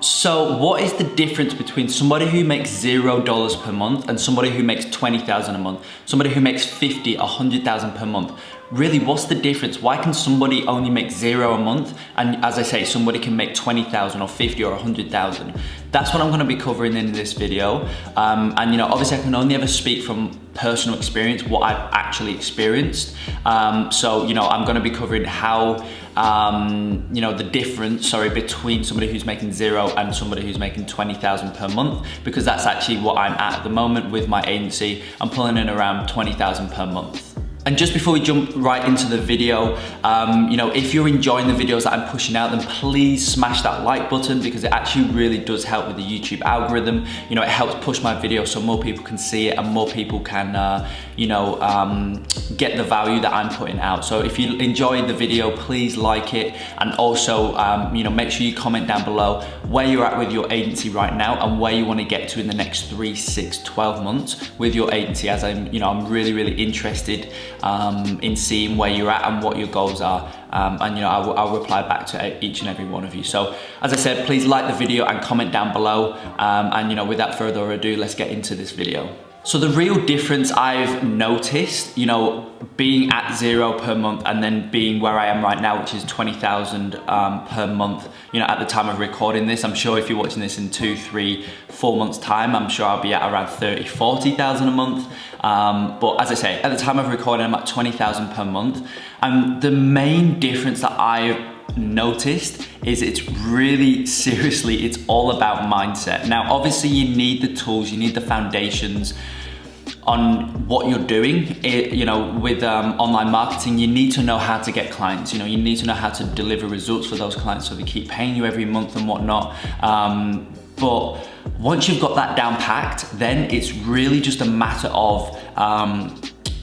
So what is the difference between somebody who makes $0 per month and somebody who makes 20,000 a month? Somebody who makes 50, 100,000 per month? Really, what's the difference? Why can somebody only make $0 a month? And as I say, somebody can make 20,000 or 50 or 100,000. That's what I'm gonna be covering in this video. And you know, obviously I can only ever speak from personal experience, what I've actually experienced. So, you know, I'm gonna be covering how, you know, the difference, between somebody who's making $0 and somebody who's making 20,000 per month, because that's actually what I'm at the moment with my agency. I'm pulling in around 20,000 per month. And just before we jump right into the video, you know, if you're enjoying the videos that I'm pushing out, then please smash that like button, because it actually really does help with the YouTube algorithm. You know, it helps push my video so more people can see it and more people can, you know, get the value that I'm putting out. So if you enjoyed the video, please like it. And also, you know, make sure you comment down below where you're at with your agency right now and where you want to get to in the next 3, 6, 12 months with your agency, as I'm, you know, I'm really interested in seeing where you're at and what your goals are. And you know, I'll reply back to each and every one of you. So as I said, please like the video and comment down below. And you know, without further ado, let's get into this video. So the real difference I've noticed, you know, being at $0 per month and then being where I am right now, which is 20,000 per month, you know, at the time of recording this. I'm sure if you're watching this in 2, 3, 4 months time, I'm sure I'll be at around 30, 40,000 a month. But as I say, at the time of recording, I'm at 20,000 per month. And the main difference that I've noticed is it's really, seriously, it's all about mindset. Now, obviously you need the tools, you need the foundations on what you're doing. You know, with online marketing, you need to know how to get clients. You know, you need to know how to deliver results for those clients so they keep paying you every month and whatnot. But once you've got that down packed, then it's really just a matter of,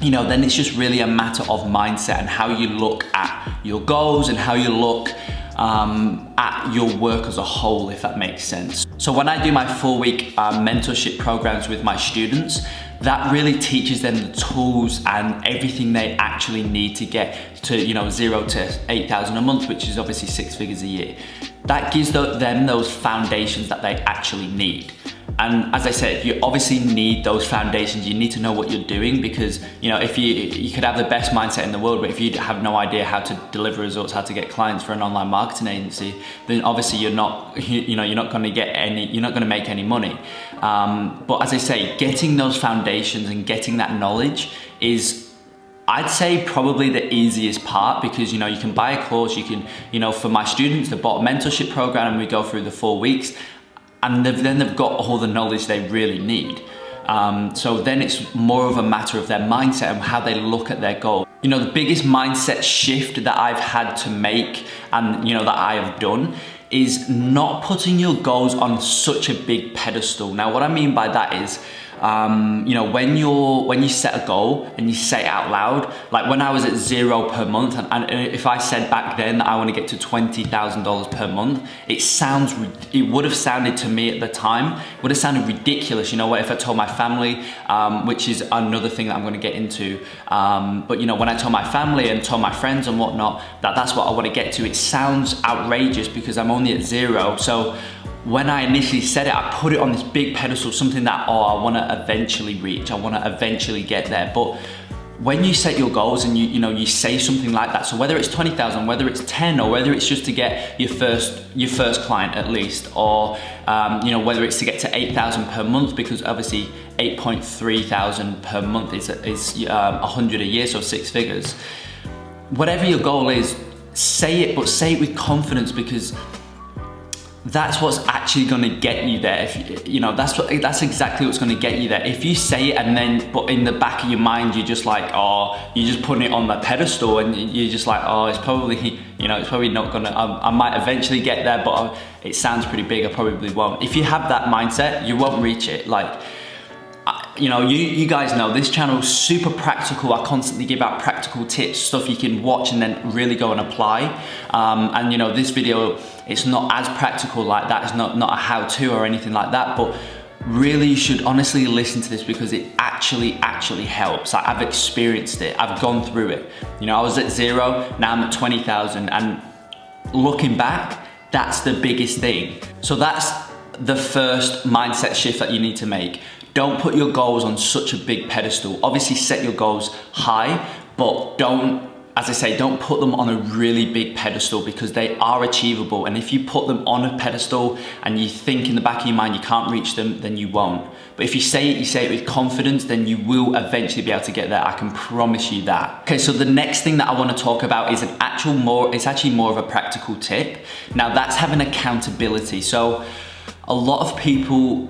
you know, then it's just really a matter of mindset and how you look at your goals and how you look at your work as a whole, if that makes sense. So when I do my 4-week mentorship programs with my students, that really teaches them the tools and everything they actually need to get to, you know, 0 to 8,000 a month, which is obviously 6 figures a year. That gives them those foundations that they actually need. And as I said, you obviously need those foundations. You need to know what you're doing, because, you know, if you could have the best mindset in the world, but if you have no idea how to deliver results, how to get clients for an online marketing agency, then obviously you're not going to get any, you're not going to make any money. But as I say, getting those foundations and getting that knowledge is, I'd say, probably the easiest part, because, you know, you can buy a course, you can, you know, for my students, they bought a mentorship program and we go through the 4 weeks. And then they've got all the knowledge they really need. So then it's more of a matter of their mindset and how they look at their goal. You know, the biggest mindset shift that I've had to make, and you know, that I have done, is not putting your goals on such a big pedestal. Now, what I mean by that is, you know, when you set a goal and you say it out loud, like when I was at $0 per month, and if I said back then that I want to get to $20,000 per month, it would have sounded to me at the time, would have sounded ridiculous. You know what, if I told my family, which is another thing that I'm going to get into, but you know, when I told my family and told my friends and whatnot, that's what I want to get to, it sounds outrageous because I'm only at $0. So when I initially said it, I put it on this big pedestal, something that, oh, I want to eventually reach, I want to eventually get there. But when you set your goals and you know, you say something like that, so whether it's 20,000, whether it's 10, or whether it's just to get your first client at least, or you know, whether it's to get to 8,000 per month, because obviously 8.3 thousand per month is 100 a year, so 6 figures. Whatever your goal is, say it, but say it with confidence, because that's what's actually going to get you there. If you know, that's exactly what's going to get you there. If you say it and then, but in the back of your mind, you're just like, oh, you're just putting it on the pedestal, and you're just like, oh, it's probably, you know, it's probably not gonna, I might eventually get there, but it sounds pretty big, I probably won't. If you have that mindset, you won't reach it. Like, you know, you guys know this channel is super practical. I constantly give out practical tips, stuff you can watch and then really go and apply. And you know, this video, it's not as practical like that. It's not a how-to or anything like that, but really you should honestly listen to this, because it actually helps. Like, I've experienced it, I've gone through it. You know, I was at $0, now I'm at 20,000, and looking back, That's the biggest thing. So that's the first mindset shift that you need to make. Don't put your goals on such a big pedestal. Obviously set your goals high, but don't, as I say, don't put them on a really big pedestal, because they are achievable. And if you put them on a pedestal and you think in the back of your mind you can't reach them, then you won't. But if you say it with confidence, then you will eventually be able to get there. I can promise you that. Okay, so the next thing that I want to talk about is it's actually more of a practical tip. Now that's having accountability. So a lot of people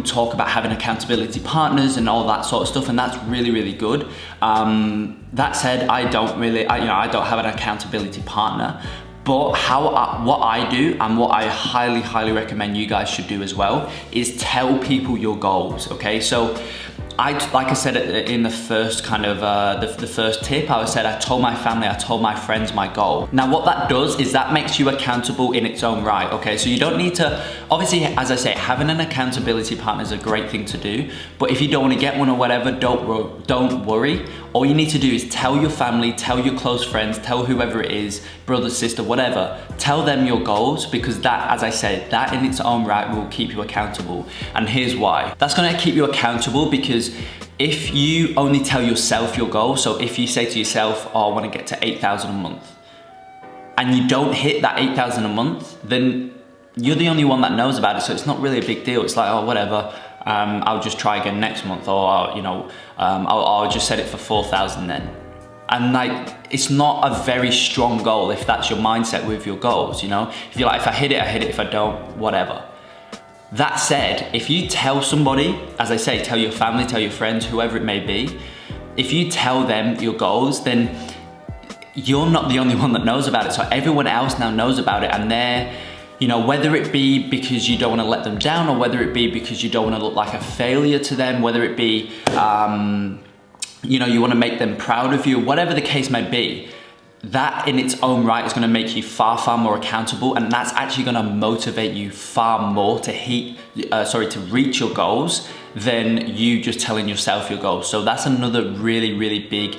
talk about having accountability partners and all that sort of stuff, and that's really, really good. That said, I don't have an accountability partner, but what I do, and what I highly, highly recommend you guys should do as well, is tell people your goals, okay? So like I said in the first the first tip, I told my family, I told my friends my goal. Now what that does is that makes you accountable in its own right, okay? So you don't need to, obviously, as I say, having an accountability partner is a great thing to do, but if you don't want to get one or whatever, don't worry. All you need to do is tell your family, tell your close friends, tell whoever it is, brother, sister, whatever, tell them your goals, because that, as I said, that in its own right will keep you accountable. And here's why. That's gonna keep you accountable, because if you only tell yourself your goal, so if you say to yourself, oh, I wanna get to 8,000 a month, and you don't hit that 8,000 a month, then you're the only one that knows about it, so it's not really a big deal. It's like, oh, whatever, I'll just try again next month, or I'll just set it for 4,000 then. And like, it's not a very strong goal if that's your mindset with your goals, you know? If you're like, if I hit it, I hit it, if I don't, whatever. That said, if you tell somebody, as I say, tell your family, tell your friends, whoever it may be, if you tell them your goals, then you're not the only one that knows about it. So everyone else now knows about it, and they're, you know, whether it be because you don't want to let them down, or whether it be because you don't want to look like a failure to them, whether it be, you know, you want to make them proud of you, whatever the case may be, that in its own right is going to make you far, far more accountable, and that's actually going to motivate you far more to reach your goals than you just telling yourself your goals. So that's another really, really big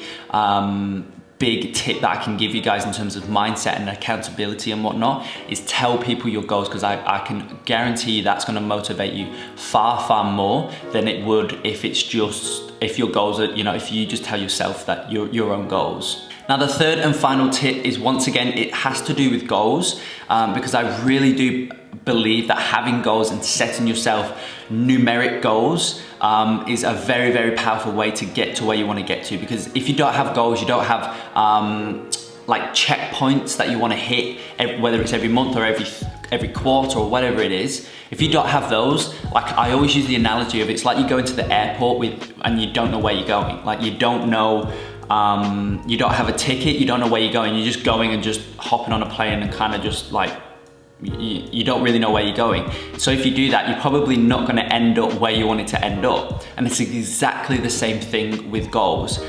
tip that I can give you guys in terms of mindset and accountability and whatnot, is tell people your goals, because I can guarantee you that's going to motivate you far, far more than it would if your goals are, you know, if you just tell yourself that your own goals. Now the third and final tip is, once again, it has to do with goals, because I really do believe that having goals and setting yourself numeric goals is a very, very powerful way to get to where you want to get to. Because if you don't have goals, you don't have like checkpoints that you want to hit, whether it's every month or every quarter or whatever it is. If you don't have those, like I always use the analogy of, it's like you go into the airport and you don't know where you're going. Like you don't know, you don't have a ticket, you don't know where you're going, you're just going and just hopping on a plane and kind of just like, you don't really know where you're going. So if you do that, you're probably not going to end up where you want it to end up. And it's exactly the same thing with goals.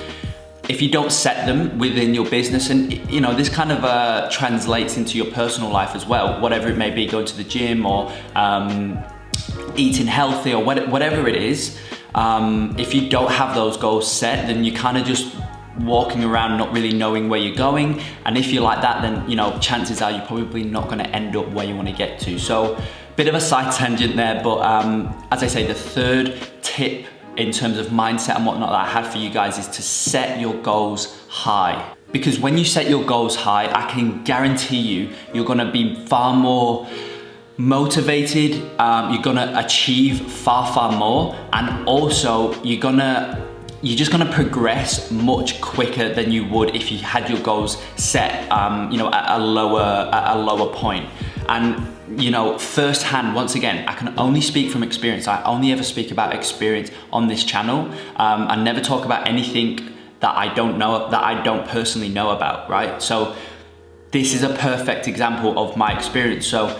If you don't set them within your business, and you know, this kind of translates into your personal life as well, whatever it may be, going to the gym or eating healthy or whatever it is, if you don't have those goals set, then you kind of just walking around not really knowing where you're going. And if you're like that, then you know, chances are you're probably not going to end up where you want to get to. So bit of a side tangent there, but as I say, the third tip in terms of mindset and whatnot that I had for you guys is to set your goals high. Because when you set your goals high, I can guarantee you're gonna be far more motivated, you're gonna achieve far, far more, and also you're just gonna progress much quicker than you would if you had your goals set, you know, at a lower point. And you know, firsthand, once again, I can only speak from experience. I only ever speak about experience on this channel. I never talk about anything that I don't personally know about, right? So this is a perfect example of my experience. So,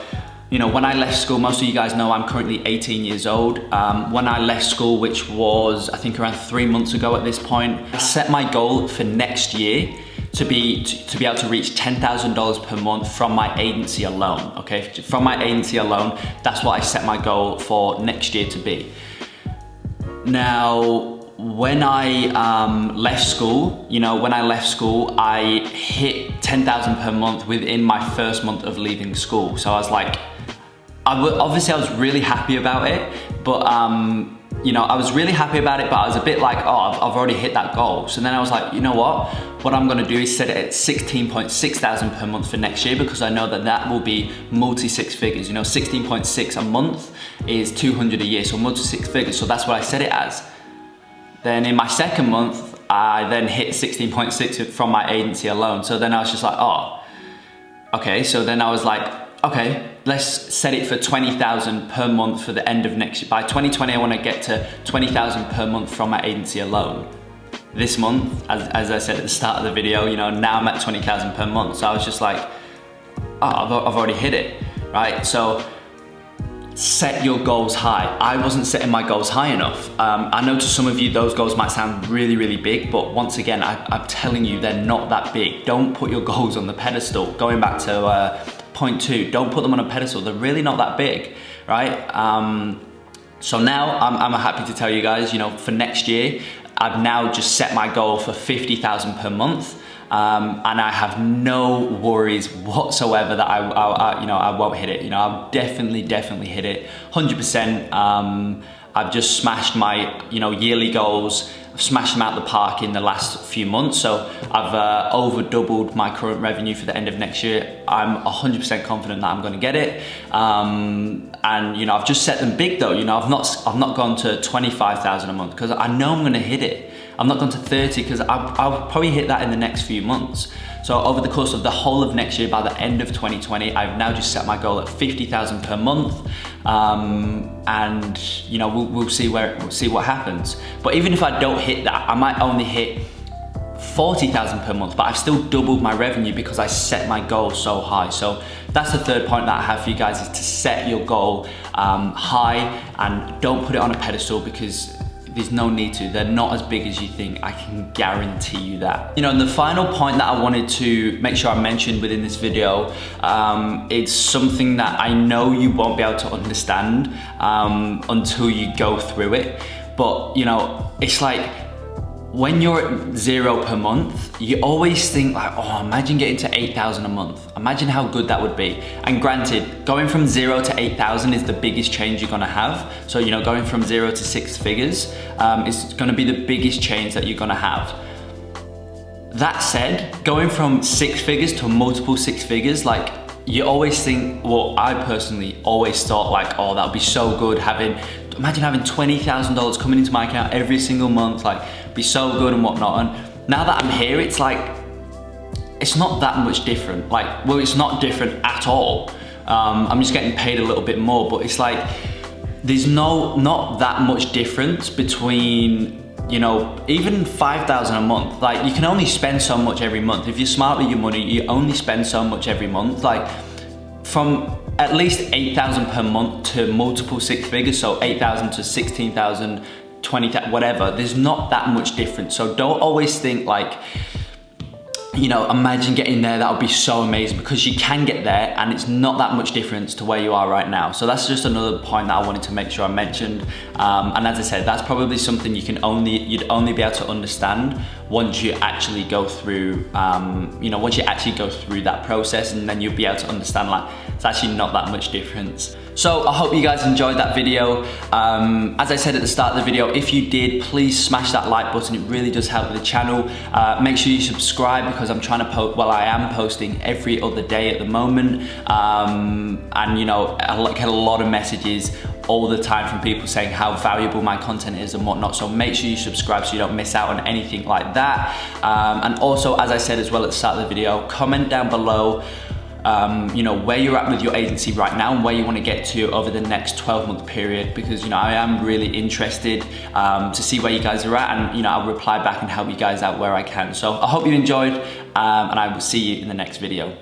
you know, when I left school, most of you guys know I'm currently 18 years old. When I left school, which was, I think, around 3 months ago at this point, I set my goal for next year to be able to reach $10,000 per month from my agency alone, okay? From my agency alone, that's what I set my goal for next year to be. Now, when I left school, I hit 10,000 per month within my first month of leaving school. So I was like, obviously I was really happy about it, but I was really happy about it, but I was a bit like, oh, I've already hit that goal. So then I was like, you know what I'm gonna do is set it at 16.6 thousand per month for next year, because I know that will be multi six figures. 16.6 a month is 200 a year, so multi six figures. So that's what I set it as. Then in my second month, I then hit 16.6 from my agency alone. So then I was just like, oh, okay. So then I was like, okay, let's set it for 20,000 per month for the end of next year. By 2020, I want to get to 20,000 per month from my agency alone. This month, as I said at the start of the video, now I'm at 20,000 per month. So I was just like, oh, I've already hit it, right? So set your goals high. I wasn't setting my goals high enough. I know to some of you, those goals might sound really, really big, but once again, I'm telling you, they're not that big. Don't put your goals on the pedestal. Going back to point 2, don't put them on a pedestal. They're really not that big, right? So now I'm happy to tell you guys, for next year, I've now just set my goal for 50,000 per month. And I have no worries whatsoever that I won't hit it. I'll definitely hit it, 100%. I've just smashed my, yearly goals. I've smashed them out the park in the last few months. So I've over doubled my current revenue for the end of next year. I'm 100% confident that I'm going to get it. And I've just set them big though. I've not gone to 25,000 a month because I know I'm going to hit it. I'm not going to 30 because I'll probably hit that in the next few months. So over the course of the whole of next year, by the end of 2020, I've now just set my goal at 50,000 per month. And we'll see what happens. But even if I don't hit that, I might only hit 40,000 per month, but I've still doubled my revenue because I set my goal so high. So that's the third point that I have for you guys, is to set your goal high and don't put it on a pedestal, because there's no need to. They're not as big as you think. I can guarantee you that. And the final point that I wanted to make sure I mentioned within this video, it's something that I know you won't be able to understand until you go through it. But it's like, when you're at 0 per month, you always think like, oh, imagine getting to 8,000 a month. Imagine how good that would be. And granted, going from 0 to 8,000 is the biggest change you're gonna have. So, going from 0 to 6 figures is gonna be the biggest change that you're gonna have. That said, going from 6 figures to multiple 6 figures, like, you always think, well, I personally always thought like, oh, that would be so good imagine having $20,000 coming into my account every single month, like, be so good and whatnot. And now that I'm here, it's like, it's not that much different. Like, well, it's not different at all. I'm just getting paid a little bit more, but it's like, there's not that much difference between, even 5,000 a month. Like, you can only spend so much every month. If you're smart with your money, you only spend so much every month. Like, from at least 8,000 per month to multiple 6 figures, so 8,000 to 16,000, 20,000, whatever, there's not that much difference. So don't always think like, imagine getting there, that would be so amazing, because you can get there and it's not that much difference to where you are right now. So that's just another point that I wanted to make sure I mentioned. And as I said, that's probably something you'd only be able to understand once you actually go through, once you actually go through that process, and then you'll be able to understand like, it's actually not that much difference. So I hope you guys enjoyed that video. As I said at the start of the video, if you did, please smash that like button. It really does help with the channel. Make sure you subscribe, because I'm trying to I am posting every other day at the moment. And I get a lot of messages all the time from people saying how valuable my content is and whatnot. So make sure you subscribe so you don't miss out on anything like that. And also, as I said as well at the start of the video, comment down below where you're at with your agency right now and where you want to get to over the next 12-month period, because I am really interested to see where you guys are at, and I'll reply back and help you guys out where I can. So I hope you enjoyed, and I will see you in the next video.